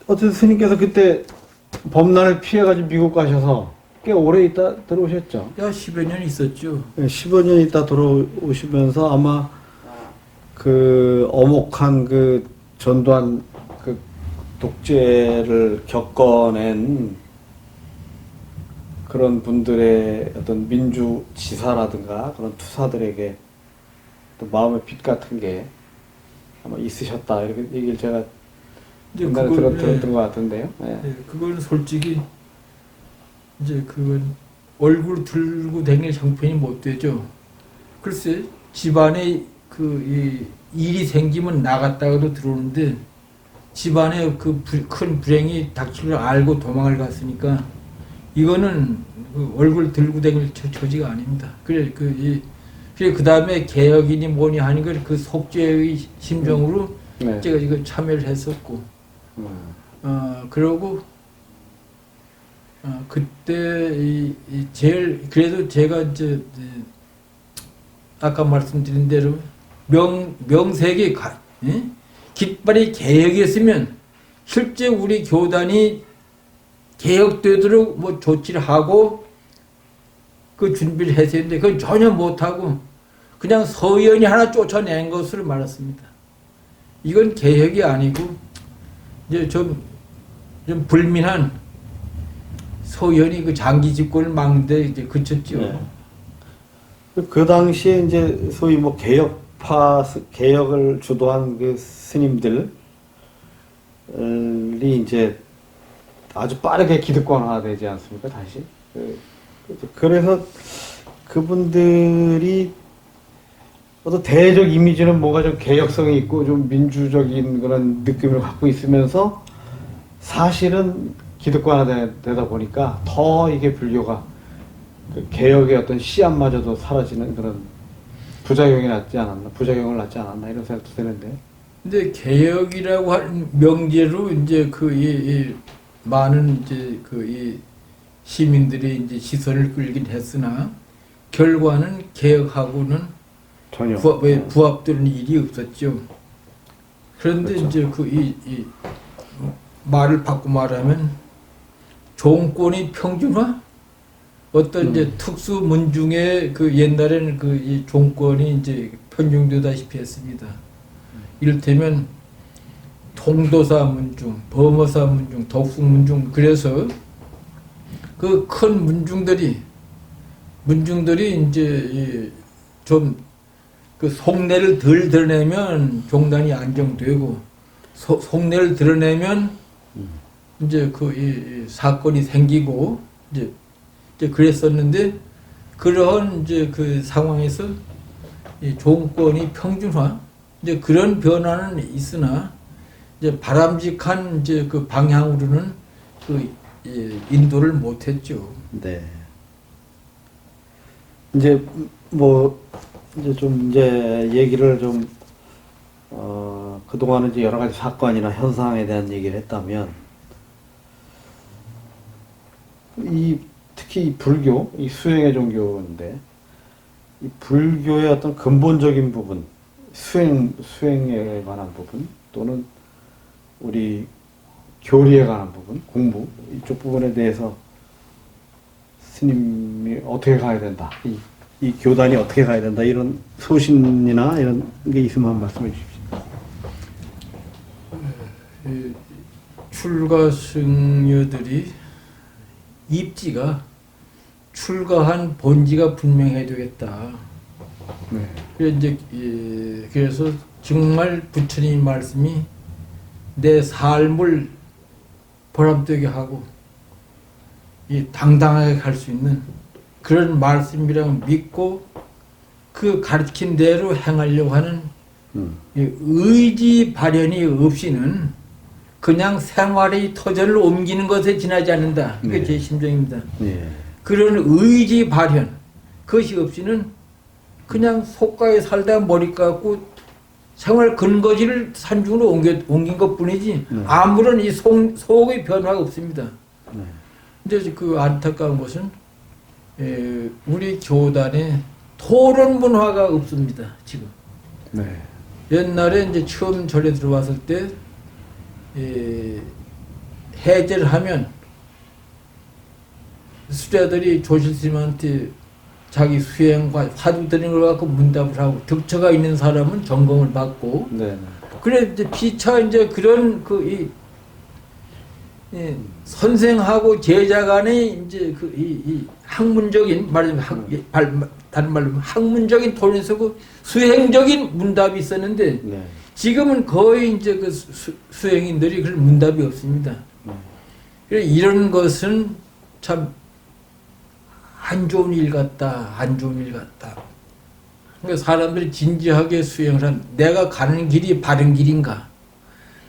어쨌든 스님께서 그때 범난을 피해가지고 미국 가셔서 꽤 오래 있다 들어오셨죠. 야, 10여 년 있었죠. 15년 있다 들어오시면서 아마 그 엄혹한 그 전두환 그 독재를 겪어낸 그런 분들의 어떤 민주지사라든가 그런 투사들에게 또 마음의 빛 같은 게 아마 있으셨다 이렇게 얘기를 제가 옛날에 들었던 것 같은데요. 네. 네, 그건 솔직히 이제 그건 얼굴 들고 다닐 형편이 못 되죠. 글쎄 집안에 그 일이 생기면 나갔다가도 들어오는데 집안에 그 큰 불행이 닥칠 걸 알고 도망을 갔으니까 이거는 그 얼굴 들고 다닐 처지가 아닙니다. 그래 그 다음에 개혁이니 뭐니 하는 걸 그 속죄의 심정으로 네. 제가 이거 참여를 했었고 그러고 그때 제일 그래도 제가 이제 아까 말씀드린 대로 명색이 깃발이 개혁이었으면 실제 우리 교단이 개혁되도록 뭐 조치를 하고 그 준비를 했어야 했는데 그건 전혀 못하고 그냥 서연이 하나 쫓아낸 것으로 말했습니다. 이건 개혁이 아니고 이제 좀 불민한 서연이 그 장기 집권을 막는데 이제 그쳤죠. 네. 그 당시에 이제 소위 뭐 개혁을 주도한 그 스님들이 이제 아주 빠르게 기득권화되지 않습니까? 다시. 그래서 그분들이 어떤 대외적 이미지는 뭔가 좀 개혁성이 있고 좀 민주적인 그런 느낌을 갖고 있으면서 사실은 기득권화되다 보니까 더 이게 불교가 그 개혁의 어떤 씨앗마저도 사라지는 그런 부작용을 낳지 않았나 이런 생각도 드는데. 근데 개혁이라고 하는 명제로 이제 많은 이제 이 시민들이 이제 시선을 끌긴 했으나 결과는 개혁하고는 전혀 부합되는 일이 없었죠. 그런데 그렇죠. 이제 말을 바꿔 말하면 종권이 평준화? 어떤 이제 특수 문중에 그 옛날에는 이 종권이 이제 편중되다시피 했습니다. 이를테면 통도사 문중, 범어사 문중, 덕숙 문중 그래서 그 큰 문중들이 이제 좀 그 속내를 덜 드러내면 종단이 안정되고 속내를 드러내면 이제 이 사건이 생기고 이제 그랬었는데 그런 이제 그 상황에서 이 종권이 평준화 이제 그런 변화는 있으나 이제 바람직한 이제 그 방향으로는 인도를 못했죠. 네. 이제 이제 얘기를 좀 그동안은 이제 여러 가지 사건이나 현상에 대한 얘기를 했다면 특히 이 불교, 이 수행의 종교인데 이 불교의 어떤 근본적인 부분, 수행에 관한 부분 또는 우리 교리에 관한 부분, 공부 이쪽 부분에 대해서 스님이 어떻게 가야 된다, 이 교단이 어떻게 가야 된다 이런 소신이나 이런 게 있으면 한 말씀해 주십시오. 출가 승려들이 입지가 출가한 본지가 분명해야 되겠다. 네. 그래서 정말 부처님 말씀이 내 삶을 보람되게 하고 당당하게 갈 수 있는 그런 말씀이라고 믿고 그 가르친 대로 행하려고 하는 의지 발현이 없이는 그냥 생활의 터전을 옮기는 것에 지나지 않는다. 그게 제 심정입니다. 네. 그런 의지 발현, 그것이 없이는 그냥 속가에 살다 머리 깎고 생활 근거지를 산중으로 옮긴 것 뿐이지 아무런 이 속의 변화가 없습니다. 근데 그 안타까운 것은 우리 교단에 토론 문화가 없습니다. 지금. 네. 옛날에 이제 처음 절에 들어왔을 때 해제를 하면 수자들이 조실스님한테 자기 수행과 화두 드리는 걸 갖고 문답을 하고 득처가 있는 사람은 점검을 받고 네. 그래 이제 피차 이제 그런 선생하고 제자 간의 이제 이 학문적인 말하자면 다른 말로 학문적인 토론에서 그 수행적인 문답이 있었는데 네. 지금은 거의 이제 그 수행인들이 그런 문답이 없습니다. 그래 이런 것은 참 안 좋은 일 같다, 안 좋은 일 같다. 그러니까 사람들이 진지하게 수행을 한 내가 가는 길이 바른 길인가?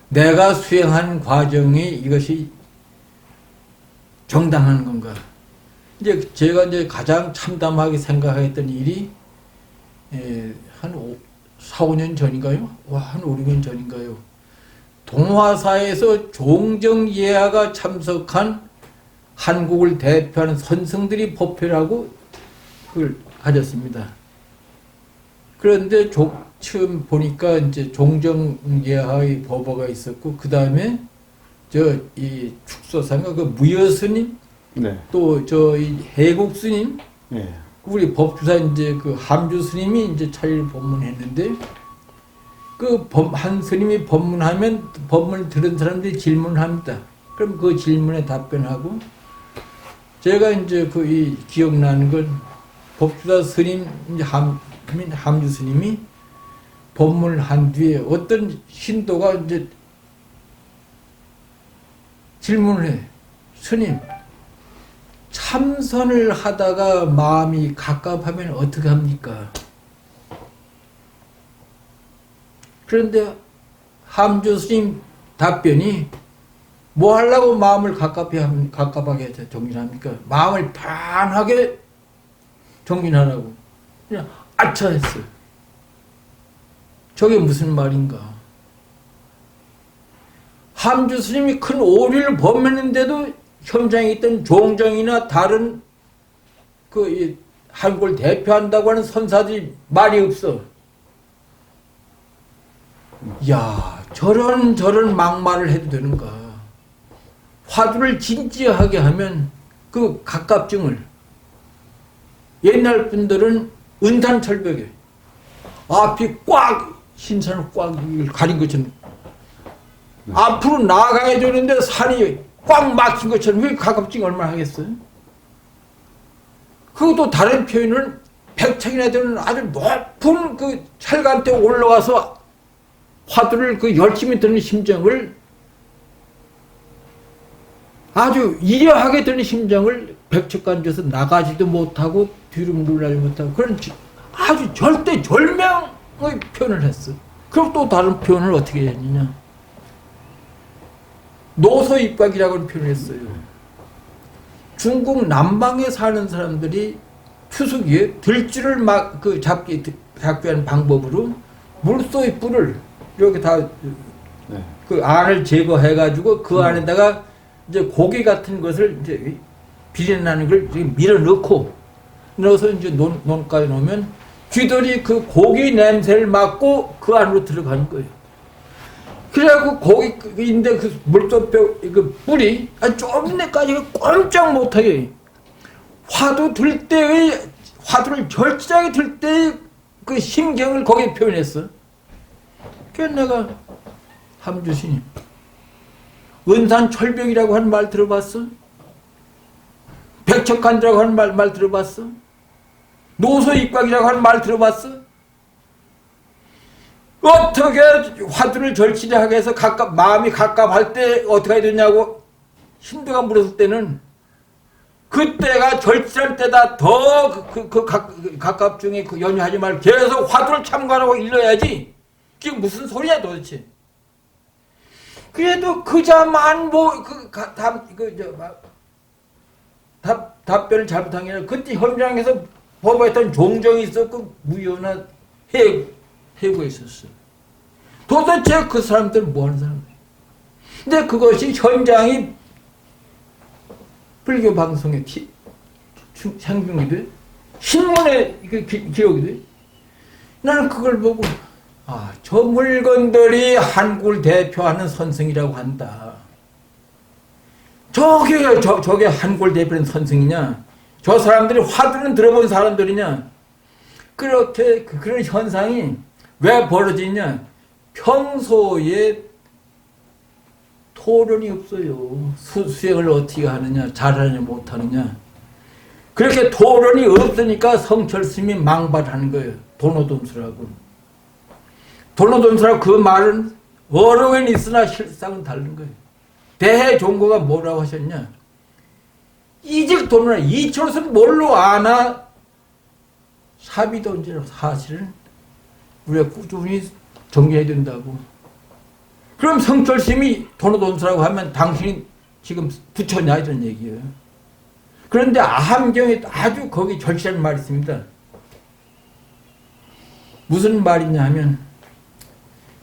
내가 수행한 과정이 이것이 정당한 건가? 이제 제가 이제 가장 참담하게 생각했던 일이 한 4, 5년 전인가요? 한 5, 6년 전인가요? 동화사에서 종정예하가 참석한 한국을 대표하는 선생들이 법회라고 그걸 가졌습니다. 그런데 처음 보니까 이제 종정예하의 법어가 있었고 그 다음에 이 축소상가 그 무여스님 네. 또 이 해국스님 네. 우리 법주사 이제 그 함주스님이 이제 차일 법문했는데 한 스님이 법문하면 법문을 들은 사람들이 질문을 합니다. 그럼 그 질문에 답변하고 제가 이제 이 기억나는 건 법주사 스님 이제 함주 스님이 법문을 한 뒤에 어떤 신도가 이제 질문을 해. 스님, 참선을 하다가 마음이 갑갑하면 어떻게 합니까? 그런데 함주 스님 답변이 뭐 하려고 마음을 갑갑하게 정진합니까? 마음을 편하게 정진하라고. 그냥 아차 했어요. 저게 무슨 말인가? 함주 스님이 큰 오류를 범했는데도 현장에 있던 종정이나 다른 한국을 대표한다고 하는 선사들이 말이 없어. 야, 저런 막말을 해도 되는가? 화두를 진지하게 하면 그 갑갑증을 옛날 분들은 은산철벽에 앞이 꽉 신산을 꽉 가린 것처럼 앞으로 나아가야 되는데 산이 꽉 막힌 것처럼 왜 갑갑증이 얼마나 하겠어요? 그것도 다른 표현은 백척이나 되는 아주 높은 그 철간대 올라가서 화두를 열심히 드는 심정을 아주 이려하게 되는 심정을 백척간주에서 나가지도 못하고 뒤로 물러나지 못하고 그런 아주 절대절명의 표현을 했어. 그럼 또 다른 표현을 어떻게 했느냐? 노소입각이라고 하는 표현을 했어요. 중국 남방에 사는 사람들이 추수기에 들쥐를 잡기 하는 방법으로 물소의 뿔을 이렇게 다 그 안을 제거해가지고 그 안에다가 이제 고기 같은 것을 이제 비린내나는 걸 밀어 넣어서 이제 논가에 놓으면 쥐들이 그 고기 냄새를 맡고 그 안으로 들어가는 거예요. 그래갖고 고기인데 그 물소뼈 그 뿔이 좁은 데까지 꼼짝 못하게 화두 들 때의 화두를 절실하게 들 때의 그 심경을 거기에 표현했어. 그래서 내가 함주스님 은산철벽이라고 하는 말 들어봤어? 백척간주라고 하는 말 들어봤어? 노소입각이라고 하는 말 들어봤어? 어떻게 화두를 절실하게 해서 마음이 갑갑할 때 어떻게 해야 되냐고 신도가 물었을 때는 그때가 절실할 때다 더 갑갑중에 연유하지 말고 계속 화두를 참관하고 일러야지. 그게 무슨 소리야 도대체. 그래도 그자만 답변을 잘못한 게 아니라 그때 현장에서 법했던 종정이 있었고 무효나 해고가 있었어. 도대체 그 사람들은 뭐 하는 사람들이야. 근데 그것이 현장이 불교 방송에 상중이 돼. 신문에 기록이 돼. 나는 그걸 보고 저 물건들이 한국을 대표하는 선생이라고 한다. 저게 한골 대표는 선생이냐? 저 사람들이 화두는 들어본 사람들이냐? 그렇게 그런 현상이 왜 벌어지냐? 평소에 토론이 없어요. 수행을 어떻게 하느냐, 잘하느냐, 못하느냐. 그렇게 토론이 없으니까 성철스님이 망발하는 거예요. 도노돈수라고. 도노돈수라고 그 말은 어록은 있으나 실상은 다른 거예요. 대종고가 뭐라고 하셨냐? 이직 도노나 이철은 뭘로 아나? 사비돈지라고. 사실은 우리가 꾸준히 정리해야 된다고. 그럼 성철스님이 도노돈수라고 하면 당신이 지금 부처냐 이런 얘기예요. 그런데 아함경에 아주 거기 절실한 말이 있습니다. 무슨 말이냐 하면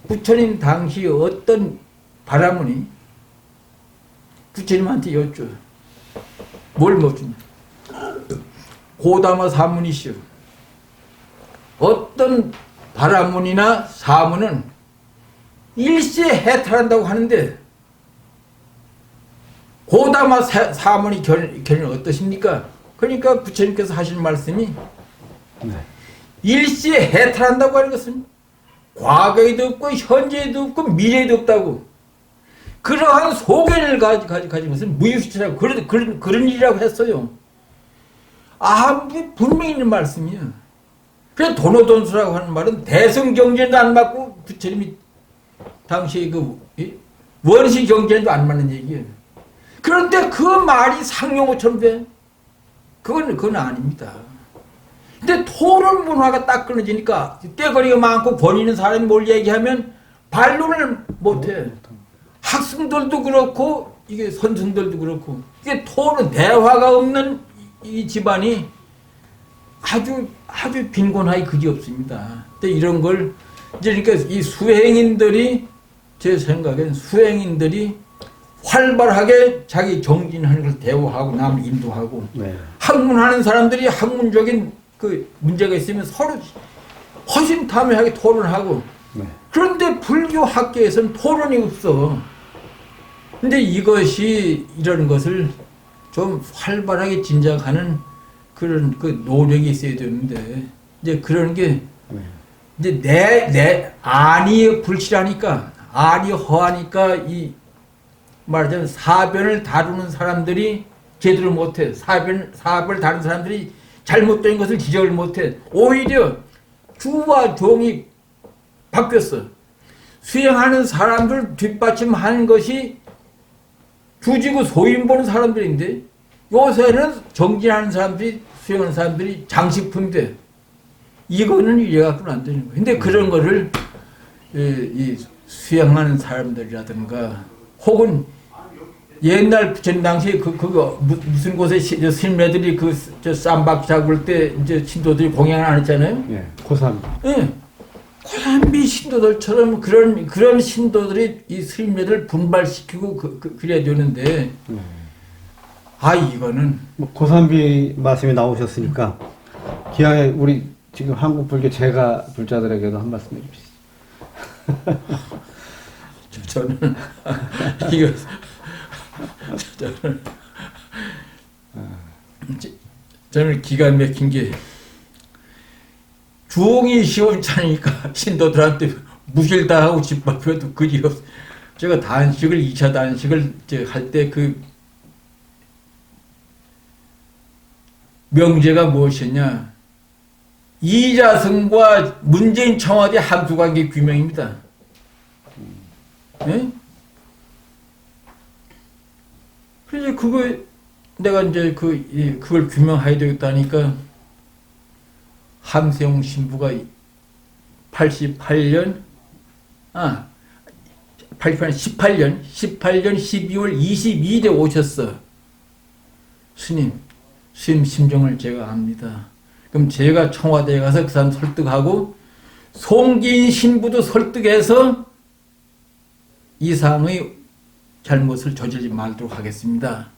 부처님 당시 어떤 바라문이 부처님한테 여쭈어요. 뭘 묻느냐. 고다마 사문이시오. 어떤 바라문이나 사문은 일시에 해탈한다고 하는데 고다마 사문이 견해는 어떠십니까? 그러니까 부처님께서 하신 말씀이 일시에 해탈한다고 하는 것은 과거에도 없고 현재에도 없고 미래에도 없다고. 그러한 소견을 가진 것은 무유시라고 그런 일이라고 했어요. 분명히 있는 말씀이에요. 그래서 도노돈수라고 하는 말은 대승경전도 안 맞고 부처님이 당시에 원시경전도 안 맞는 얘기예요. 그런데 그 말이 상용어처럼 돼? 그건 아닙니다. 근데 토론 문화가 딱 끊어지니까 떼거리가 많고 권 있는 사람이 뭘 얘기하면 반론을 못해. 학생들도 그렇고 이게 선생들도 그렇고 이게 토론 대화가 없는 이 집안이 아주 빈곤하기 그지없습니다. 근데 이런 걸 이제 그러니까 이 수행인들이 제 생각엔 수행인들이 활발하게 자기 정진하는 걸 대화하고 남을 인도하고 학문하는 사람들이 학문적인 그 문제가 있으면 서로 허심탄회하게 토론하고 그런데 불교 학계에서는 토론이 없어. 근데 이것이 이런 것을 좀 활발하게 진작하는 그런 그 노력이 있어야 되는데 이제 그런 게 이제 내 안이 불실하니까 안이 허하니까 이 말하자면 사변을 다루는 사람들이 제대로 못해. 사변을 다루는 사람들이 잘못된 것을 지적을 못해. 오히려 주와 종이 바뀌었어. 수행하는 사람들 뒷받침하는 것이 주지고 소인 보는 사람들인데 요새는 정진하는 사람들이 수행하는 사람들이 장식품인데 이거는 이래갖고는 안 되는 거예요. 근데 그런 거를 이 수행하는 사람들이라든가 혹은 옛날 부처님 당시에 무슨 곳에 스님네들이 쌈박 잡을 때 이제 신도들이 공양을 안 했잖아요. 예, 고삼. 예. 고삼비 신도들처럼 그런 신도들이 이 스님네들 분발시키고 그래야 되는데 이거는 뭐 고삼비 말씀이 나오셨으니까 기왕에 우리 지금 한국 불교 제가 불자들에게도 한 말씀 해주시죠. 저는 저는 기가 막힌 게 주홍이 시원찮으니까 신도들한테 무실당하고 짓밟혀도 그지 없어. 제가 2차 단식을 할 때 그 명제가 무엇이냐? 이자승과 문재인 청와대 함수관계 규명입니다. 예? 그래서 내가 이제 그걸 규명해야 되겠다니까 함세웅 신부가 18년 18년 12월 22일에 오셨어. 스님 심정을 제가 압니다. 그럼 제가 청와대에 가서 그 사람 설득하고 송기인 신부도 설득해서 이상의 잘못을 저지르지 말도록 하겠습니다.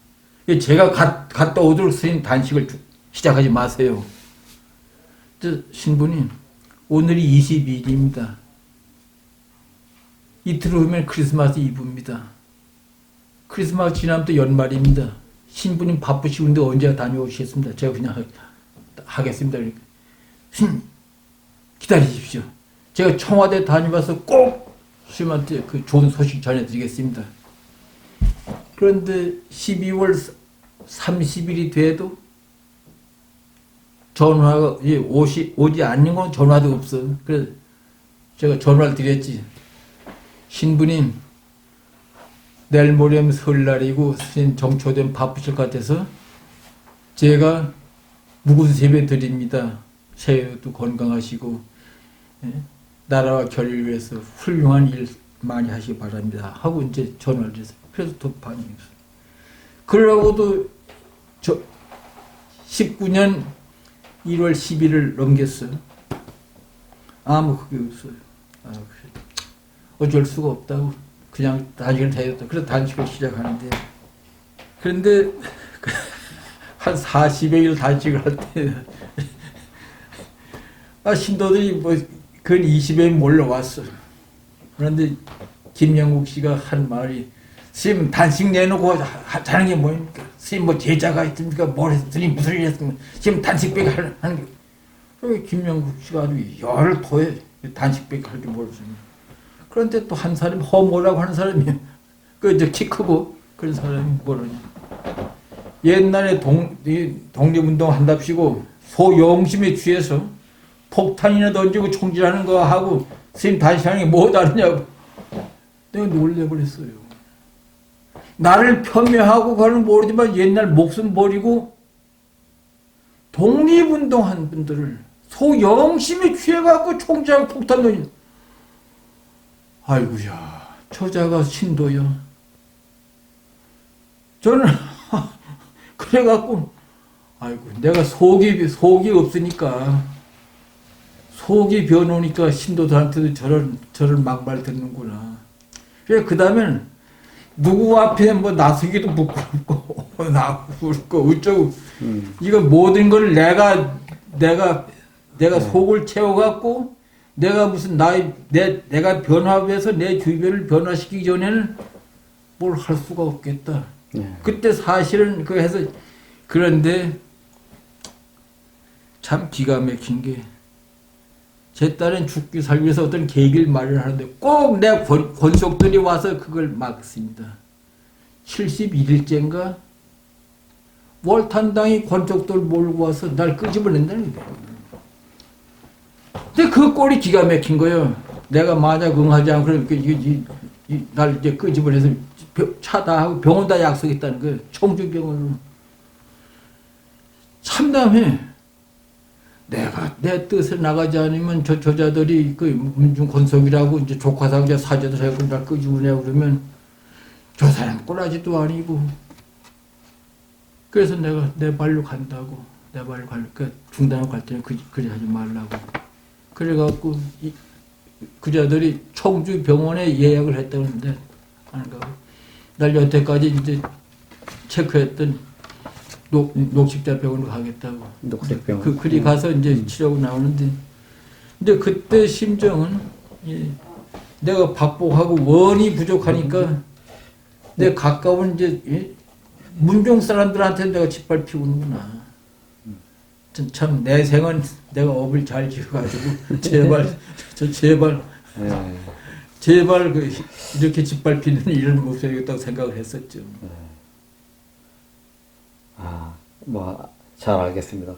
제가 갔다 오도록 스님 단식을 시작하지 마세요. 신부님, 오늘이 22일입니다. 이틀 후면 크리스마스 이브입니다. 크리스마스 지나면 또 연말입니다. 신부님 바쁘시는데 언제 다녀오시겠습니다. 제가 그냥 하겠습니다. 그러니까. 기다리십시오. 제가 청와대 다녀와서 꼭 스님한테 그 좋은 소식 전해드리겠습니다. 그런데 12월 30일이 돼도 전화가 오지 않는 건 전화도 없어. 그래서 제가 전화를 드렸지. 신부님, 내일 모레면 설날이고 스님 정초된 바쁘실 것 같아서 제가 묵은 세배 드립니다. 새해도 건강하시고 나라와 결의를 위해서 훌륭한 일 많이 하시기 바랍니다. 하고 이제 전화를 드렸어요. 그래서 더 반응이 없어요. 그러고도 19년 1월 10일을 넘겼어요. 아무 그게 없어요. 어쩔 수가 없다고 그냥 단식을 해야겠다. 그래서 단식을 시작하는데 그런데 한 40여일 단식을 할 때 신도들이 뭐 근 20여 몰려왔어. 그런데 김영국 씨가 한 말이 스님 단식 내놓고 하는 게 뭐입니까? 스님 뭐 제자가 있습니까? 뭘 해서 스님 무슨 일 했습니까? 스님 단식백 하는 게 김영국 씨가 아주 열을 토해 단식백 할 게 모르겠습니다. 그런데 또 한 사람이 허모라고 하는 사람이 그 이제 키 크고 그런 사람이 뭐라냐? 옛날에 독립운동 한답시고 소영심에 취해서 폭탄이나 던지고 총질하는 거 하고 스님 단식하는 게 뭐 다르냐고 내가 놀래버렸어요. 나를 폄훼하고 그는 모르지만 옛날 목숨 버리고 독립운동한 분들을 소영심에 취해갖고 총질하고 폭탄 던지는 아이고야 저자가 신도요. 저는 그래갖고 아이고 내가 속이 없으니까 속이 변오니까 신도들한테도 저런 막말 듣는구나. 그래 그 다음엔 누구 앞에 뭐 나서기도 부끄럽고 부끄럽고 어쩌고 이거 모든 걸 내가 속을 채워갖고 내가 무슨 내가 변화해서 내 주변을 변화시키기 전에는 뭘 할 수가 없겠다. 그때 사실은 그 해서 그런데 참 기가 막힌 게 제 딸은 죽기 살기 위해서 어떤 계기를 마련하는데 꼭 내 권속들이 와서 그걸 막습니다. 71일째인가 월탄당이 권속들 몰고 와서 날 끄집어낸다는 거예요. 근데 그 꼴이 기가 막힌 거예요. 내가 만약 응하지 않고 그러면 날 이제 끄집어내서 차다하고 병원다 약속했다는 거예요. 청주병원으로. 참담해. 내가 내 뜻을 나가지 않으면 저 저자들이 그 문중 권속이라고 이제 조카상자 사제들 해고 날 끄집어내고 그러면 저 사람 꼬라지도 아니고 그래서 내가 내 발로 간다고 내 발로 가니까 중단하고 갈 때는 그리 하지 말라고 그래갖고 그자들이 청주 병원에 예약을 했다는데 안 가고 날 여태까지 이제 체크했던 녹십자 병원으로 가겠다고. 녹색병원. 그리 가서 이제 치료하고 나오는데, 근데 그때 심정은 내가 박복하고 원이 부족하니까 내 가까운 이제 문종 사람들한테 내가 짓밟히고는구나. 참 내 생은 내가 업을 잘 지어가지고 제발 이렇게 짓밟히는 일을 못 해야겠다고 생각을 했었죠. 뭐 잘 알겠습니다.